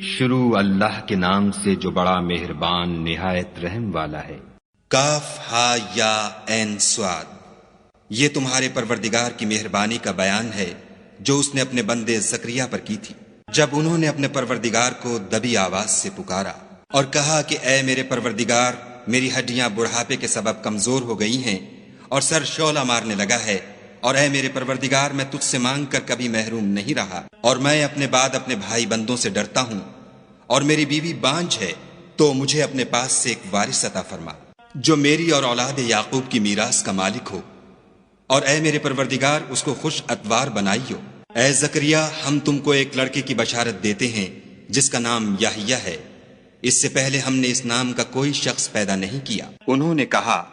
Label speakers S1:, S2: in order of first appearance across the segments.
S1: شروع اللہ کے نام سے جو بڑا مہربان نہایت رحم والا ہے۔
S2: کاف ہا یا عین صاد، یہ تمہارے پروردگار کی مہربانی کا بیان ہے جو اس نے اپنے بندے زکریا پر کی تھی، جب انہوں نے اپنے پروردگار کو دبی آواز سے پکارا اور کہا کہ اے میرے پروردگار، میری ہڈیاں بڑھاپے کے سبب کمزور ہو گئی ہیں اور سر شعلہ مارنے لگا ہے، اور اے میرے پروردگار، میں تجھ سے مانگ کر کبھی محروم نہیں رہا، اور میں اپنے بعد اپنے بھائی بندوں سے ڈرتا ہوں، اور میری بیوی بانجھ ہے، تو مجھے اپنے پاس سے ایک وارث عطا فرما جو میری اور اولاد یعقوب کی میراث کا مالک ہو، اور اے میرے پروردگار اس کو خوش اتوار بنائیو۔ اے زکریا، ہم تم کو ایک لڑکے کی بشارت دیتے ہیں جس کا نام یحییٰ ہے، اس سے پہلے ہم نے اس نام کا کوئی شخص پیدا نہیں کیا۔ انہوں نے کہا،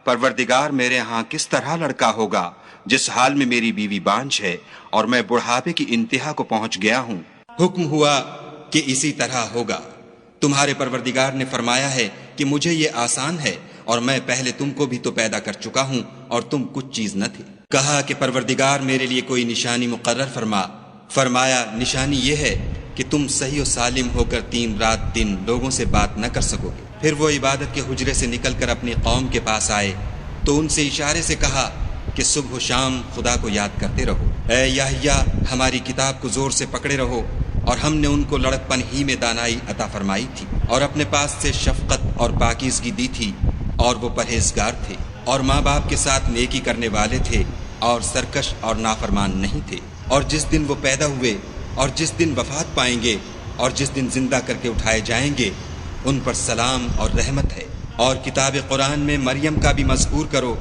S2: پروردگار، میرے ہاں کس طرح لڑکا ہوگا جس حال میں میری بیوی بانجھ ہے اور میں بڑھاپے کی انتہا کو پہنچ گیا ہوں؟ حکم ہوا کہ اسی طرح ہوگا۔ تمہارے پروردگار نے فرمایا ہے کہ مجھے یہ آسان ہے، اور میں پہلے تم کو بھی تو پیدا کر چکا ہوں اور تم کچھ چیز نہ تھے۔ کہا کہ پروردگار میرے لیے کوئی نشانی مقرر فرما۔ فرمایا، نشانی یہ ہے کہ تم صحیح و سالم ہو کر 3 رات دن لوگوں سے بات نہ کر سکو گے۔ پھر وہ عبادت کے حجرے سے نکل کر اپنی قوم کے پاس آئے تو ان سے اشارے سے کہا کہ صبح و شام خدا کو یاد کرتے رہو۔ اے یحییٰ، ہماری کتاب کو زور سے پکڑے رہو، اور ہم نے ان کو لڑکپن ہی میں دانائی عطا فرمائی تھی، اور اپنے پاس سے شفقت اور پاکیزگی دی تھی، اور وہ پرہیزگار تھے، اور ماں باپ کے ساتھ نیکی کرنے والے تھے، اور سرکش اور نافرمان نہیں تھے۔ اور جس دن وہ پیدا ہوئے، اور جس دن وفات پائیں گے، اور جس دن زندہ کر کے اٹھائے جائیں گے، ان پر سلام اور رحمت ہے۔ اور کتاب قرآن میں مریم کا بھی مذکور کرو،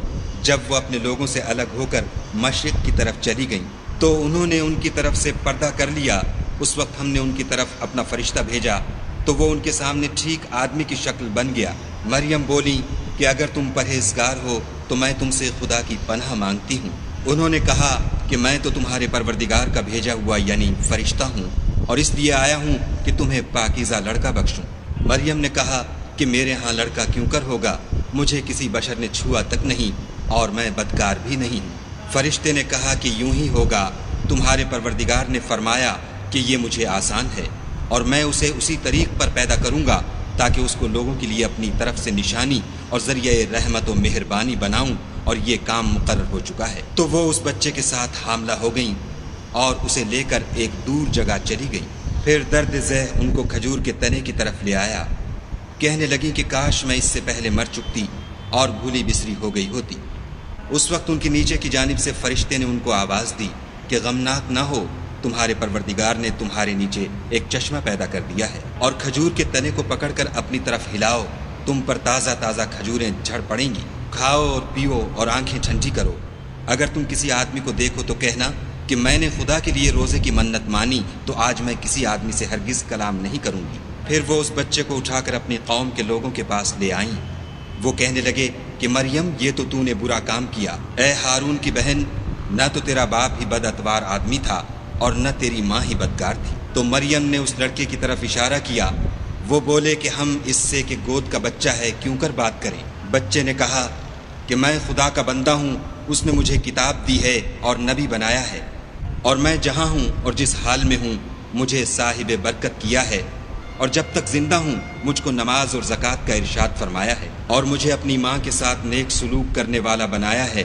S2: جب وہ اپنے لوگوں سے الگ ہو کر مشرق کی طرف چلی گئیں تو انہوں نے ان کی طرف سے پردہ کر لیا۔ اس وقت ہم نے ان کی طرف اپنا فرشتہ بھیجا تو وہ ان کے سامنے ٹھیک آدمی کی شکل بن گیا۔ مریم بولی کہ اگر تم پرہیزگار ہو تو میں تم سے خدا کی پناہ مانگتی ہوں۔ انہوں نے کہا کہ میں تو تمہارے پروردگار کا بھیجا ہوا یعنی فرشتہ ہوں، اور اس لیے آیا ہوں کہ تمہیں پاکیزہ لڑکا بخشوں۔ مریم نے کہا کہ میرے ہاں لڑکا کیوں کر ہوگا، مجھے کسی بشر نے چھوا تک نہیں، اور میں بدکار بھی نہیں ہوں۔ فرشتے نے کہا کہ یوں ہی ہوگا، تمہارے پروردگار نے فرمایا کہ یہ مجھے آسان ہے، اور میں اسے اسی طریق پر پیدا کروں گا تاکہ اس کو لوگوں کے لیے اپنی طرف سے نشانی اور ذریعہ رحمت و مہربانی بناؤں، اور یہ کام مقرر ہو چکا ہے۔ تو وہ اس بچے کے ساتھ حاملہ ہو گئیں اور اسے لے کر ایک دور جگہ چلی گئیں۔ پھر درد ذہ ان کو کھجور کے تنے کی طرف لے آیا، کہنے لگیں کہ کاش میں اس سے پہلے مر چکتی اور بھولی بسری ہو گئی ہوتی۔ اس وقت ان کے نیچے کی جانب سے فرشتے نے ان کو آواز دی کہ غمناک نہ ہو، تمہارے پروردگار نے تمہارے نیچے ایک چشمہ پیدا کر دیا ہے، اور کھجور کے تنے کو پکڑ کر اپنی طرف ہلاؤ، تم پر تازہ تازہ کھجوریں جھڑ پڑیں گی، کھاؤ اور پیو اور آنکھیں ٹھنڈی کرو۔ اگر تم کسی آدمی کو دیکھو تو کہنا کہ میں نے خدا کے لیے روزے کی منت مانی، تو آج میں کسی آدمی سے ہرگز کلام نہیں کروں گی۔ پھر وہ اس بچے کو اٹھا کر اپنی قوم کے لوگوں کے پاس لے آئیں۔ وہ کہنے لگے کہ مریم، یہ تو نے برا کام کیا۔ اے ہارون کی بہن، نہ تو تیرا باپ ہی بد اتوار آدمی تھا اور نہ تیری ماں ہی بدکار تھی۔ تو مریم نے اس لڑکے کی طرف اشارہ کیا۔ وہ بولے کہ ہم اس سے کہ گود کا بچہ ہے کیوں کر بات کریں۔ بچے نے کہا کہ میں خدا کا بندہ ہوں، اس نے مجھے کتاب دی ہے اور نبی بنایا ہے، اور میں جہاں ہوں اور جس حال میں ہوں مجھے صاحب برکت کیا ہے، اور جب تک زندہ ہوں مجھ کو نماز اور زکوٰۃ کا ارشاد فرمایا ہے، اور مجھے اپنی ماں کے ساتھ نیک سلوک کرنے والا بنایا ہے،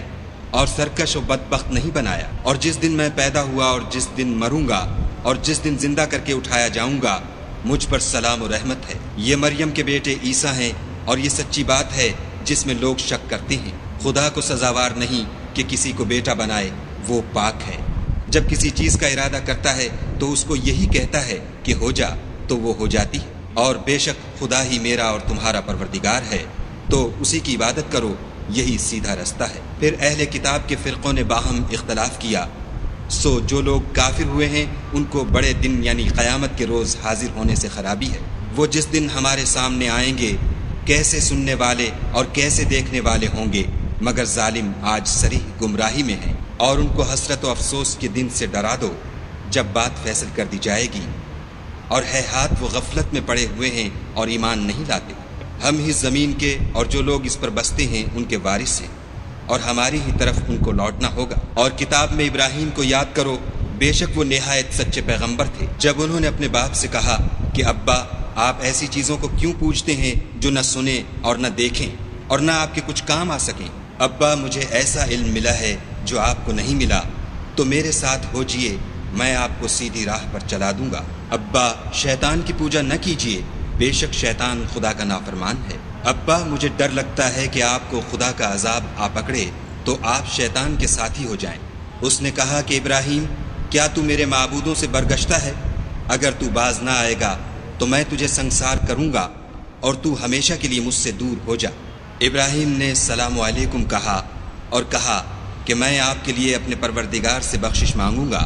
S2: اور سرکش و بدبخت نہیں بنایا۔ اور جس دن میں پیدا ہوا اور جس دن مروں گا اور جس دن زندہ کر کے اٹھایا جاؤں گا، مجھ پر سلام و رحمت ہے۔ یہ مریم کے بیٹے عیسیٰ ہیں، اور یہ سچی بات ہے جس میں لوگ شک کرتے ہیں۔ خدا کو سزاوار نہیں کہ کسی کو بیٹا بنائے، وہ پاک ہے۔ جب کسی چیز کا ارادہ کرتا ہے تو اس کو یہی کہتا ہے کہ ہو جا، تو وہ ہو جاتی ہے۔ اور بے شک خدا ہی میرا اور تمہارا پروردگار ہے، تو اسی کی عبادت کرو، یہی سیدھا رستہ ہے۔ پھر اہل کتاب کے فرقوں نے باہم اختلاف کیا، سو جو لوگ کافر ہوئے ہیں ان کو بڑے دن یعنی قیامت کے روز حاضر ہونے سے خرابی ہے۔ وہ جس دن ہمارے سامنے آئیں گے کیسے سننے والے اور کیسے دیکھنے والے ہوں گے، مگر ظالم آج صریح گمراہی میں ہیں۔ اور ان کو حسرت و افسوس کے دن سے ڈرا دو جب بات فیصل کر دی جائے گی، اور ہے ہاتھ وہ غفلت میں پڑے ہوئے ہیں اور ایمان نہیں لاتے۔ ہم ہی زمین کے اور جو لوگ اس پر بستے ہیں ان کے وارث ہیں، اور ہماری ہی طرف ان کو لوٹنا ہوگا۔ اور کتاب میں ابراہیم کو یاد کرو، بے شک وہ نہایت سچے پیغمبر تھے۔ جب انہوں نے اپنے باپ سے کہا کہ ابا آپ ایسی چیزوں کو کیوں پوجتے ہیں جو نہ سنیں اور نہ دیکھیں اور نہ آپ کے کچھ کام آ سکیں؟ ابا مجھے ایسا علم ملا ہے جو آپ کو نہیں ملا، تو میرے ساتھ ہو جئے، میں آپ کو سیدھی راہ پر چلا دوں گا۔ ابا شیطان کی پوجا نہ کیجیے، بے شک شیطان خدا کا نافرمان ہے۔ ابا مجھے ڈر لگتا ہے کہ آپ کو خدا کا عذاب آ پکڑے تو آپ شیطان کے ساتھی ہو جائیں۔ اس نے کہا کہ ابراہیم، کیا تو میرے معبودوں سے برگشتہ ہے؟ اگر تو باز نہ آئے گا تو میں تجھے سنسار کروں گا اور تو ہمیشہ کے لیے مجھ سے دور ہو جا۔ ابراہیم نے السلام علیکم کہا اور کہا کہ میں آپ کے لیے اپنے پروردگار سے بخشش مانگوں گا،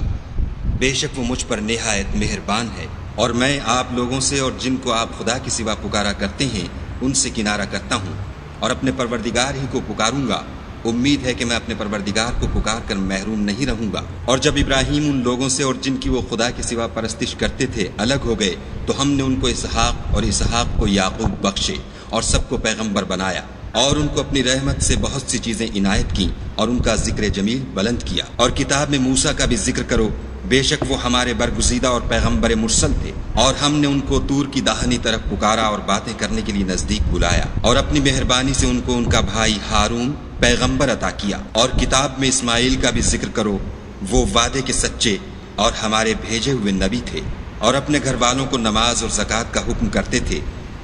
S2: بے شک وہ مجھ پر نہایت مہربان ہے، اور میں آپ لوگوں سے اور جن کو آپ خدا کے سوا پکارا کرتے ہیں ان سے کنارہ کرتا ہوں اور اپنے پروردگار ہی کو پکاروں گا۔ امید ہے کہ میں اپنے پروردگار کو پکار کر محروم نہیں رہوں گا۔ اور جب ابراہیم ان لوگوں سے اور جن کی وہ خدا کے سوا پرستش کرتے تھے الگ ہو گئے تو ہم نے ان کو اسحاق اور اسحاق کو یعقوب بخشے اور سب کو پیغمبر بنایا، اور ان کو اپنی رحمت سے بہت سی چیزیں عنایت کیں اور ان کا ذکر جمیل بلند کیا۔ اور کتاب میں موسیٰ کا بھی ذکر کرو، بے شک وہ ہمارے برگزیدہ اور پیغمبر مرسل تھے، اور ہم نے ان کو طور کی داہنی طرف پکارا اور باتیں کرنے کے لیے نزدیک بلایا، اور اپنی مہربانی سے ان کو ان کا بھائی ہارون پیغمبر عطا کیا۔ اور کتاب میں اسماعیل کا بھی ذکر کرو، وہ وعدے کے سچے اور ہمارے بھیجے ہوئے نبی تھے، اور اپنے گھر والوں کو نماز اور زکوٰۃ کا حکم کرتے تھے،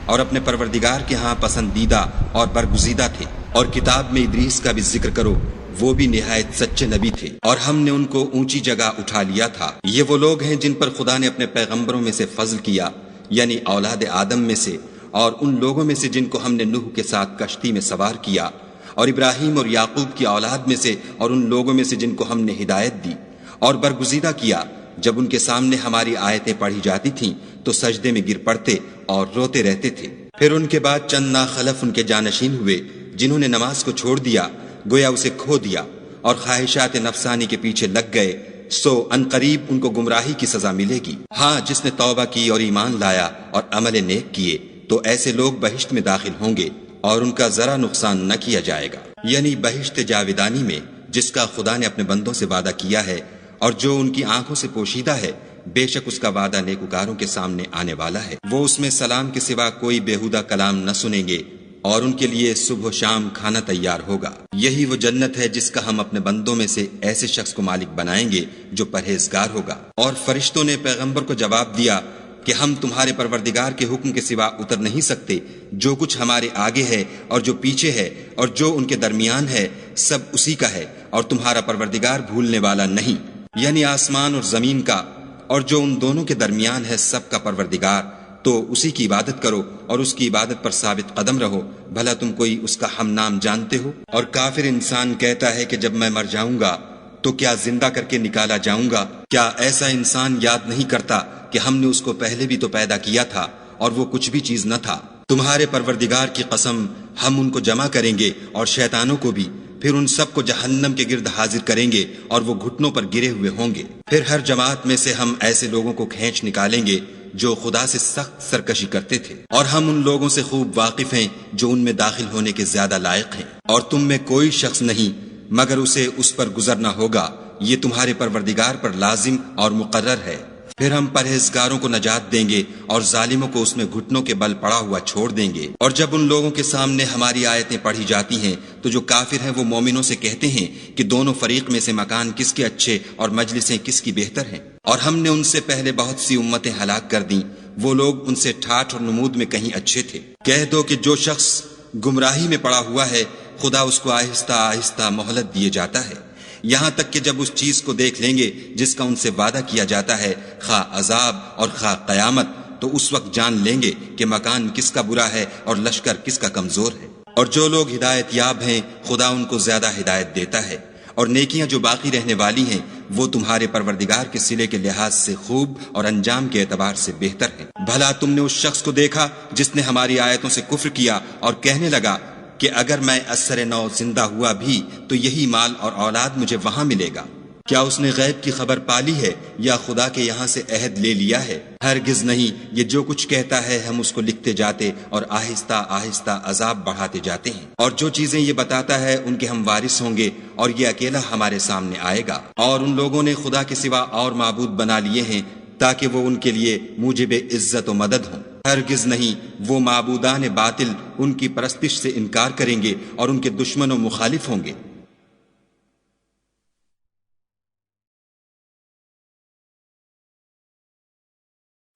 S2: اور اپنے پروردگار کے ہاں پسندیدہ اور برگزیدہ تھے۔ اور کتاب میں ادریس کا بھی ذکر کرو، وہ بھی نہایت سچے نبی تھے، اور ہم نے ان کو اونچی جگہ اٹھا لیا تھا۔ یہ وہ لوگ ہیں جن پر خدا نے اپنے پیغمبروں میں سے فضل کیا، یعنی اولاد آدم میں سے، اور ان لوگوں میں سے جن کو ہم نے نوح کے ساتھ کشتی میں سوار کیا، اور ابراہیم اور یعقوب کی اولاد میں سے، اور ان لوگوں میں سے جن کو ہم نے ہدایت دی اور برگزیدہ کیا۔ جب ان کے سامنے ہماری آیتیں پڑھی جاتی تھیں تو سجدے میں گر پڑتے اور روتے رہتے تھے۔ پھر ان کے بعد چند ناخلف ان کے جانشین ہوئے جنہوں نے نماز کو چھوڑ دیا، گویا اسے کھو دیا، اور خواہشات نفسانی کے پیچھے لگ گئے، سو عنقریب ان کو گمراہی کی سزا ملے گی۔ ہاں، جس نے توبہ کی اور ایمان لایا اور عمل نیک کیے تو ایسے لوگ بہشت میں داخل ہوں گے اور ان کا ذرا نقصان نہ کیا جائے گا، یعنی بہشت جاودانی میں جس کا خدا نے اپنے بندوں سے وعدہ کیا ہے اور جو ان کی آنکھوں سے پوشیدہ ہے، بے شک اس کا وعدہ نیکوکاروں کے سامنے آنے والا ہے۔ وہ اس میں سلام کے سوا کوئی بیہودہ کلام نہ سنیں گے، اور ان کے لیے صبح و شام کھانا تیار ہوگا۔ یہی وہ جنت ہے جس کا ہم اپنے بندوں میں سے ایسے شخص کو مالک بنائیں گے جو پرہیزگار ہوگا۔ اور فرشتوں نے پیغمبر کو جواب دیا کہ ہم تمہارے پروردگار کے حکم کے سوا اتر نہیں سکتے، جو کچھ ہمارے آگے ہے اور جو پیچھے ہے اور جو ان کے درمیان ہے سب اسی کا ہے، اور تمہارا پروردگار بھولنے والا نہیں، یعنی آسمان اور زمین کا اور جو ان دونوں کے درمیان ہے سب کا پروردگار۔ تو اسی کی عبادت کرو اور اس کی عبادت پر ثابت قدم رہو، بھلا تم کوئی اس کا ہم نام جانتے ہو؟ اور کافر انسان کہتا ہے کہ جب میں مر جاؤں گا تو کیا زندہ کر کے نکالا جاؤں گا؟ کیا ایسا انسان یاد نہیں کرتا کہ ہم نے اس کو پہلے بھی تو پیدا کیا تھا اور وہ کچھ بھی چیز نہ تھا؟ تمہارے پروردگار کی قسم، ہم ان کو جمع کریں گے اور شیطانوں کو بھی، پھر ان سب کو جہنم کے گرد حاضر کریں گے اور وہ گھٹنوں پر گرے ہوئے ہوں گے۔ پھر ہر جماعت میں سے ہم ایسے لوگوں کو کھینچ نکالیں گے جو خدا سے سخت سرکشی کرتے تھے، اور ہم ان لوگوں سے خوب واقف ہیں جو ان میں داخل ہونے کے زیادہ لائق ہیں، اور تم میں کوئی شخص نہیں مگر اسے اس پر گزرنا ہوگا، یہ تمہارے پروردگار پر لازم اور مقرر ہے۔ پھر ہم پرہیزگاروں کو نجات دیں گے اور ظالموں کو اس میں گھٹنوں کے بل پڑا ہوا چھوڑ دیں گے۔ اور جب ان لوگوں کے سامنے ہماری آیتیں پڑھی جاتی ہیں تو جو کافر ہیں وہ مومنوں سے کہتے ہیں کہ دونوں فریق میں سے مکان کس کے اچھے اور مجلسیں کس کی بہتر ہیں، اور ہم نے ان سے پہلے بہت سی امتیں ہلاک کر دیں، وہ لوگ ان سے ٹھاٹھ اور نمود میں کہیں اچھے تھے۔ کہہ دو کہ جو شخص گمراہی میں پڑا ہوا ہے خدا اس کو آہستہ آہستہ مہلت دیے جاتا ہے، یہاں تک کہ جب اس چیز کو دیکھ لیں گے جس کا ان سے وعدہ کیا جاتا ہے، خواہ عذاب اور خواہ قیامت، تو اس وقت جان لیں گے کہ مکان کس کا برا ہے اور لشکر کس کا کمزور ہے۔ اور جو لوگ ہدایت یاب ہیں خدا ان کو زیادہ ہدایت دیتا ہے، اور نیکیاں جو باقی رہنے والی ہیں وہ تمہارے پروردگار کے صلے کے لحاظ سے خوب اور انجام کے اعتبار سے بہتر ہیں۔ بھلا تم نے اس شخص کو دیکھا جس نے ہماری آیتوں سے کفر کیا اور کہنے لگا کہ اگر میں اثر نو زندہ ہوا بھی تو یہی مال اور اولاد مجھے وہاں ملے گا؟ کیا اس نے غیب کی خبر پالی ہے یا خدا کے یہاں سے عہد لے لیا ہے؟ ہرگز نہیں، یہ جو کچھ کہتا ہے ہم اس کو لکھتے جاتے اور آہستہ آہستہ عذاب بڑھاتے جاتے ہیں، اور جو چیزیں یہ بتاتا ہے ان کے ہم وارث ہوں گے، اور یہ اکیلا ہمارے سامنے آئے گا۔ اور ان لوگوں نے خدا کے سوا اور معبود بنا لیے ہیں تاکہ وہ ان کے لیے موجب عزت و مدد ہوں۔ ہرگز نہیں، وہ معبودان باطل ان کی پرستش سے انکار کریں گے اور ان کے دشمن و مخالف ہوں گے۔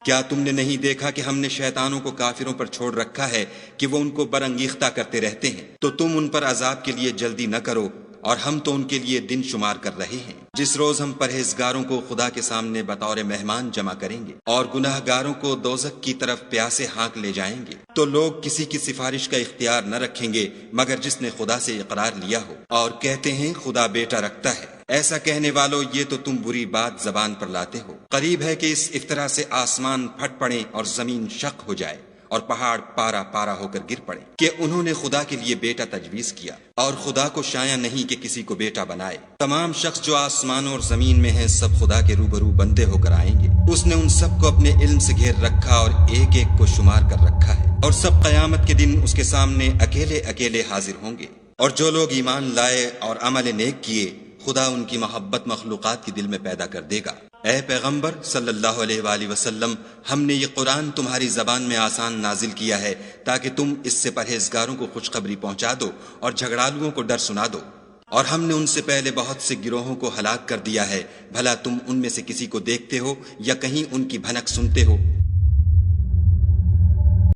S2: کیا تم نے نہیں دیکھا کہ ہم نے شیطانوں کو کافروں پر چھوڑ رکھا ہے کہ وہ ان کو برانگیختہ کرتے رہتے ہیں؟ تو تم ان پر عذاب کے لیے جلدی نہ کرو، اور ہم تو ان کے لیے دن شمار کر رہے ہیں، جس روز ہم پرہیزگاروں کو خدا کے سامنے بطور مہمان جمع کریں گے اور گناہ گاروں کو دوزخ کی طرف پیاسے ہانک لے جائیں گے۔ تو لوگ کسی کی سفارش کا اختیار نہ رکھیں گے مگر جس نے خدا سے اقرار لیا ہو، اور کہتے ہیں خدا بیٹا رکھتا ہے۔ ایسا کہنے والوں، یہ تو تم بری بات زبان پر لاتے ہو۔ قریب ہے کہ اس افطرا سے آسمان پھٹ پڑیں اور زمین شق ہو جائے اور پہاڑ پارا پارا ہو کر گر پڑے کہ انہوں نے خدا کے لیے بیٹا تجویز کیا، اور خدا کو شایع نہیں کہ کسی کو بیٹا بنائے۔ تمام شخص جو آسمانوں اور زمین میں ہیں سب خدا کے روبرو بندے ہو کر آئیں گے۔ اس نے ان سب کو اپنے علم سے گھیر رکھا اور ایک ایک کو شمار کر رکھا ہے، اور سب قیامت کے دن اس کے سامنے اکیلے اکیلے حاضر ہوں گے۔ اور جو لوگ ایمان لائے اور عمل نیک کیے، خدا ان کی محبت مخلوقات کے دل میں پیدا کر دے گا۔ اے پیغمبر صلی اللہ علیہ وآلہ وسلم، ہم نے یہ قرآن تمہاری زبان میں آسان نازل کیا ہے تاکہ تم اس سے پرہیزگاروں کو خوشخبری پہنچا دو اور جھگڑالوؤں کو ڈر سنا دو۔ اور ہم نے ان سے پہلے بہت سے گروہوں کو ہلاک کر دیا ہے، بھلا تم ان میں سے کسی کو دیکھتے ہو یا کہیں ان کی بھنک سنتے ہو؟